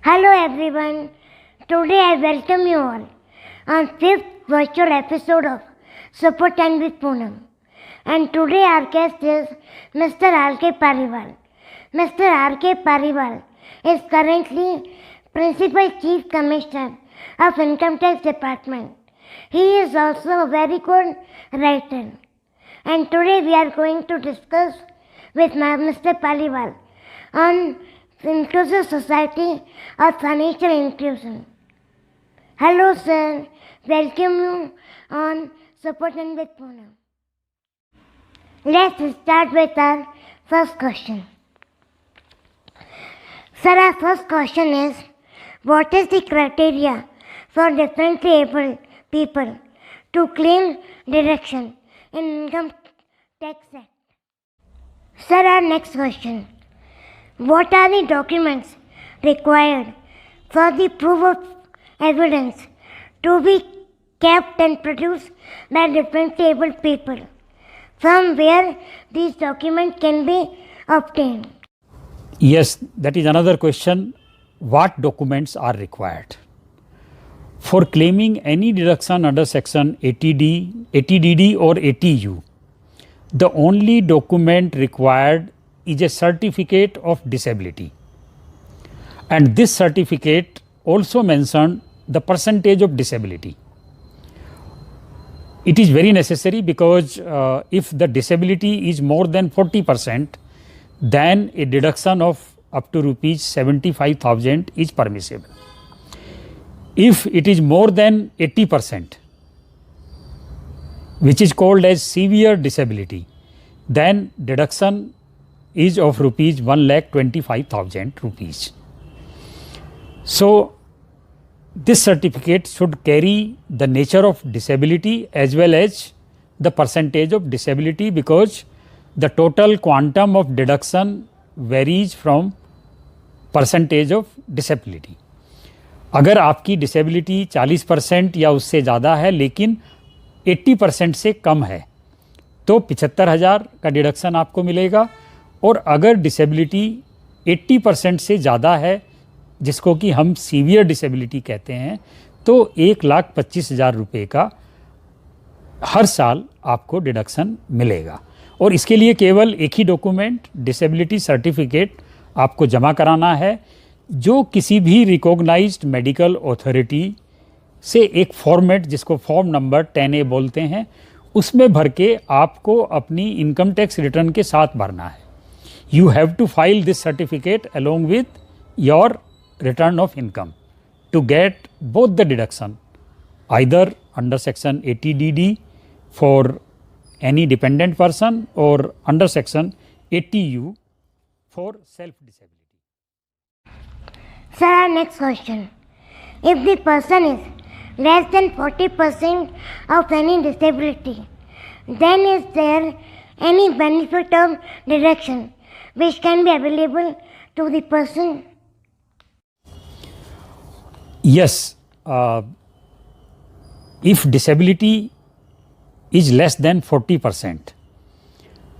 Hello everyone. Today I welcome you all on 5th virtual episode of Support Time with Poonam. And today our guest is Mr. R.K. Pariwal. Mr. R.K. Pariwal is currently Principal Chief Commissioner of Income Tax Department. He is also a very good writer. And today we are going to discuss with Mr. Paliwal on inclusive society or financial inclusion. Hello sir, welcome you on Support and with Poonam. Let's start with our first question. Sir, our first question is, what is the criteria for differently able people to claim deduction in Income Tax Act? Sir, our next question. What are the documents required for the proof of evidence to be kept and produced by differently able people? From where these documents can be obtained? Yes, that is another question. What documents are required? For claiming any deduction under section 80D, 80DD or 80U, the only document required is a certificate of disability. And this certificate also mentioned the percentage of disability. It is very necessary because if the disability is more than 40%, then a deduction of up to rupees 75,000 is permissible. If it is more than 80%, which is called as severe disability, then deduction is of rupees 1,25,000 rupees. So, this certificate should carry the nature of disability as well as the percentage of disability, because the total quantum of deduction varies from percentage of disability. अगर आपकी disability 40% या उससे ज़्यादा है लेकिन 80% से कम है तो 75,000 का डिडक्शन आपको मिलेगा, और अगर डिसेबिलिटी 80% से ज़्यादा है जिसको कि हम सीवियर डिसेबिलिटी कहते हैं तो 1,25,000 रुपये का हर साल आपको डिडक्शन मिलेगा। और इसके लिए केवल एक ही डॉक्यूमेंट डिसेबिलिटी सर्टिफिकेट आपको जमा कराना है, जो किसी भी रिकॉग्नाइज्ड मेडिकल अथॉरिटी से एक फॉर्मेट जिसको फॉर्म नंबर 10A बोलते हैं उसमें भर के आपको अपनी इनकम टैक्स रिटर्न के साथ भरना है। You have to file this certificate along with your return of income to get both the deduction either under section 80DD for any dependent person or under section 80U for self-disability. Sir, our next question. If the person is less than 40% of any disability, then is there any benefit of deduction which can be available to the person? Yes, if disability is less than 40%,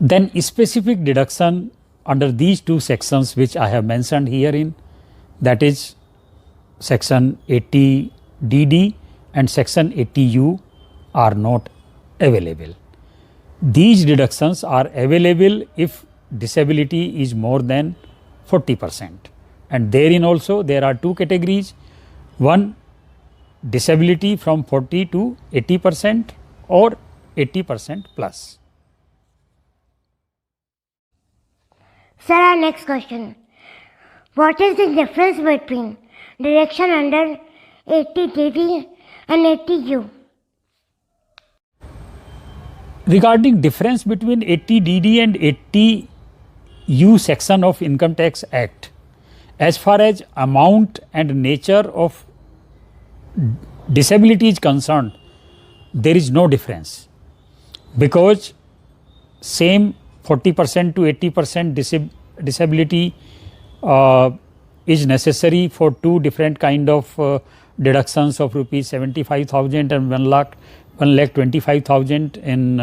then specific deduction under these two sections which I have mentioned herein, that is section 80DD and section 80U are not available. These deductions are available if disability is more than 40%, and therein also there are two categories. One, disability from 40 to 80% or 80% plus. Sir, our next question. What is the difference between deduction under 80DD and 80U? Regarding difference between 80DD and 80U section of Income Tax Act, as far as amount and nature of disability is concerned, there is no difference, because same 40% to 80% disability is necessary for two different kind of deductions of rupees 75,000 and 1,25,000 in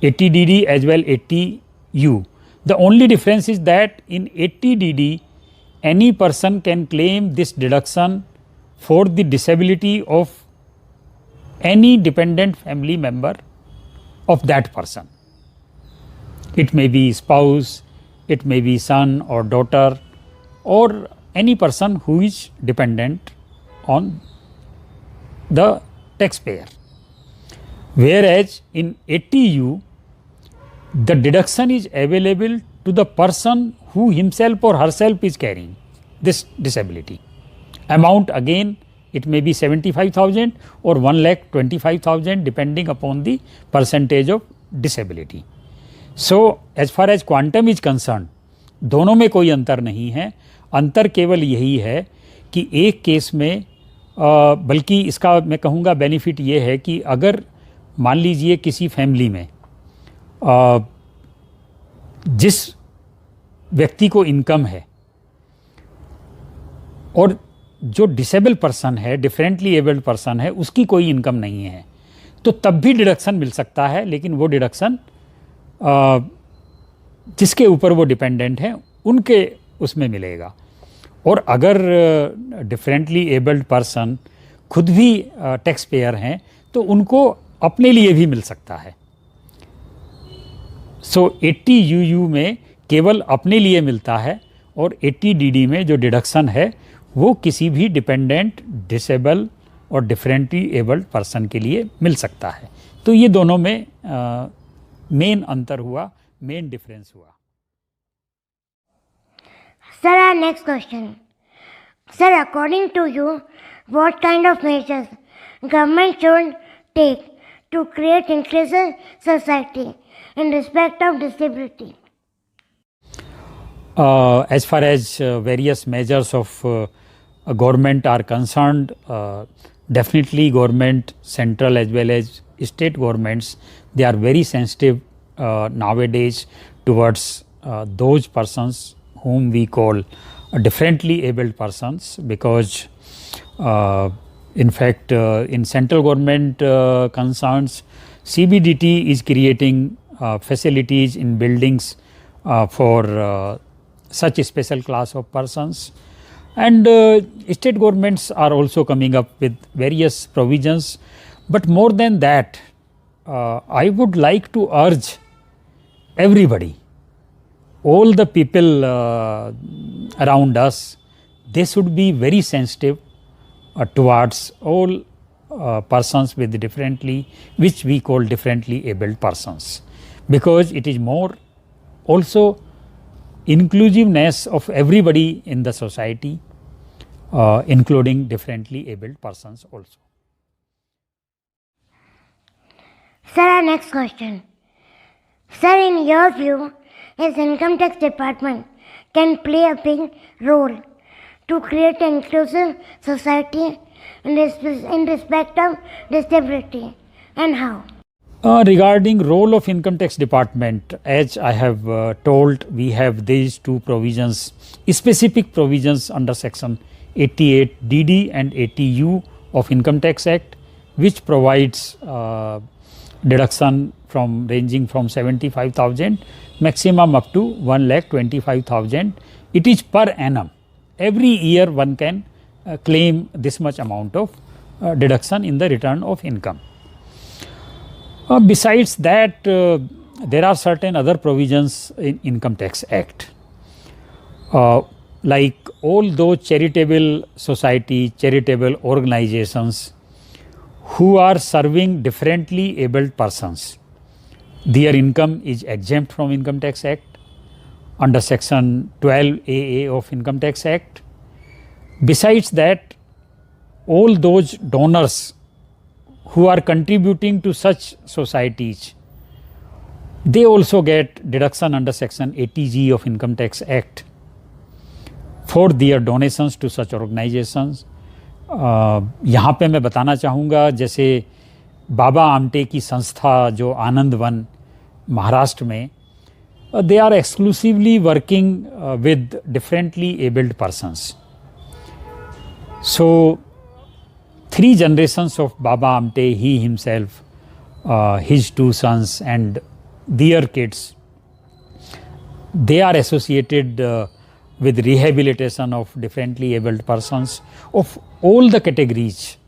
80DD as well 80U. The only difference is that in 80DD any person can claim this deduction for the disability of any dependent family member of that person. It may be spouse, it may be son or daughter, or any person who is dependent on the taxpayer. Whereas in 80U, the deduction is available to the person who himself or herself is carrying this disability. Amount again, it may be 75,000 or 1,25,000 depending upon the percentage of disability. So as far as quantum is concerned, दोनों में कोई अंतर नहीं है. अंतर केवल यही है कि एक केस में बल्कि इसका मैं कहूँगा बेनिफिट ये है कि अगर मान लीजिए किसी फैमिली में जिस व्यक्ति को इनकम है और जो डिसेबल पर्सन है, डिफरेंटली एबल्ड पर्सन है, उसकी कोई इनकम नहीं है, तो तब भी डिडक्शन मिल सकता है, लेकिन वो डिडक्शन जिसके ऊपर वो डिपेंडेंट हैं उनके उसमें मिलेगा. और अगर डिफरेंटली एबल्ड पर्सन खुद भी टैक्स पेयर हैं तो उनको अपने लिए भी मिल सकता है. सो 80UU में केवल अपने लिए मिलता है और 80DD में जो डिडक्शन है वो किसी भी डिपेंडेंट, डिसेबल और डिफरेंटली एबल्ड पर्सन के लिए मिल सकता है. तो ये दोनों में मेन अंतर हुआ, मेन डिफरेंस हुआ. Sir, our next question. Sir, according to you, what kind of measures government should take to create inclusive society in respect of disability? As far as various measures of government are concerned, definitely government, central as well as state governments, they are very sensitive nowadays towards those persons whom we call differently abled persons, because in fact in central government concerns, CBDT is creating facilities in buildings for such a special class of persons, and state governments are also coming up with various provisions. But more than that, I would like to urge everybody, all the people around us, they should be very sensitive towards all persons with differently, which we call differently abled persons, because it is more also inclusiveness of everybody in the society, including differently abled persons also. Sir, our next question. Sir, in your view, is income tax department can play a big role to create an inclusive society in respect of disability, and how? Regarding role of income tax department, as I have told, we have these two provisions, specific provisions under section 88DD and 80U of Income Tax Act, which provides deduction from ranging from 75,000 maximum up to 1,25,000. It is per annum. Every year one can claim this much amount of deduction in the return of income. Besides that, there are certain other provisions in Income Tax Act, like all those charitable society, charitable organizations who are serving differently abled persons, their income is exempt from Income Tax Act under section 12AA of Income Tax Act. Besides that, all those donors who are contributing to such societies, they also get deduction under section 80G of Income Tax Act for their donations to such organizations. यहाँ पे मैं बताना चाहूँगा, जैसे बाबा आमटे की संस्था जो आनंद one Maharashtra में, they are exclusively working with differently abled persons. So 3 generations of Baba Amte, he himself, his 2 sons and their kids, they are associated with rehabilitation of differently abled persons of all the categories,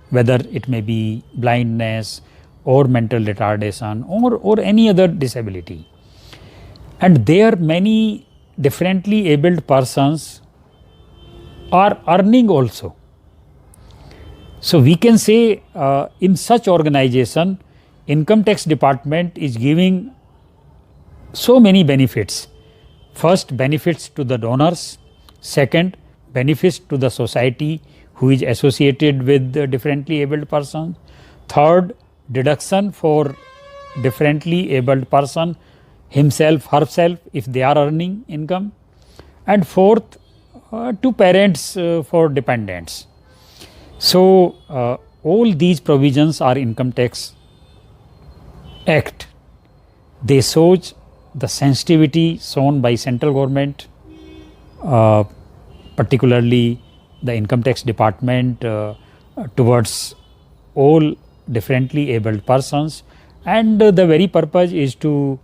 whether it may be blindness or mental retardation or any other disability. And there many differently abled persons are earning also. So we can say in such organization, income tax department is giving so many benefits. First, benefits to the donors. Second, benefits to the society who is associated with the differently abled person. Third, deduction for differently abled person himself, herself, if they are earning income. And fourth, to parents for dependents. So all these provisions are Income Tax Act. They shows the sensitivity shown by central government, particularly the income tax department towards all differently abled persons, and the very purpose is to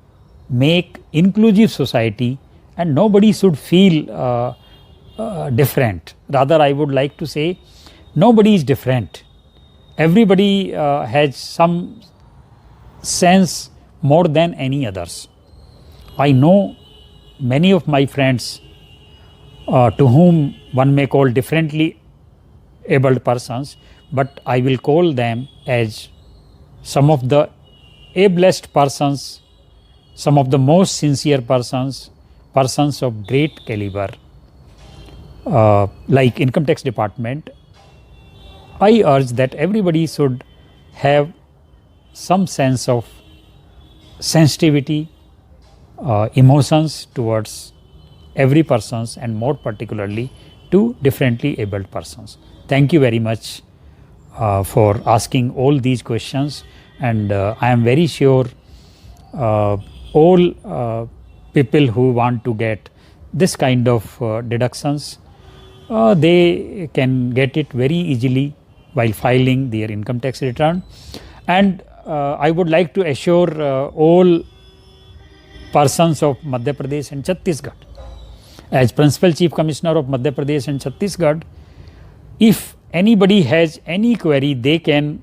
make inclusive society, and nobody should feel different. Rather, I would like to say nobody is different. Everybody has some sense more than any others. I know many of my friends to whom one may call differently abled persons, but I will call them as some of the ablest persons, some of the most sincere persons, persons of great caliber. Like income tax department, I urge that everybody should have some sense of sensitivity, emotions towards every persons, and more particularly to differently abled persons. Thank you very much for asking all these questions, and I am very sure all people who want to get this kind of deductions, they can get it very easily while filing their income tax return. And I would like to assure all persons of Madhya Pradesh and Chhattisgarh, as Principal Chief Commissioner of Madhya Pradesh and Chhattisgarh, if anybody has any query, they can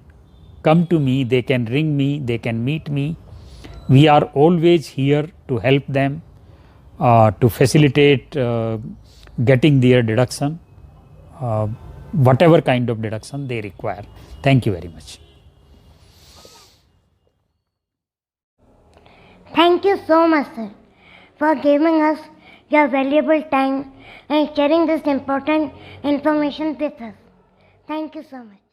come to me, they can ring me, they can meet me. We are always here to help them, to facilitate getting their deduction, whatever kind of deduction they require. Thank you very much. Thank you so much, sir, for giving us your valuable time and sharing this important information with us. Thank you so much.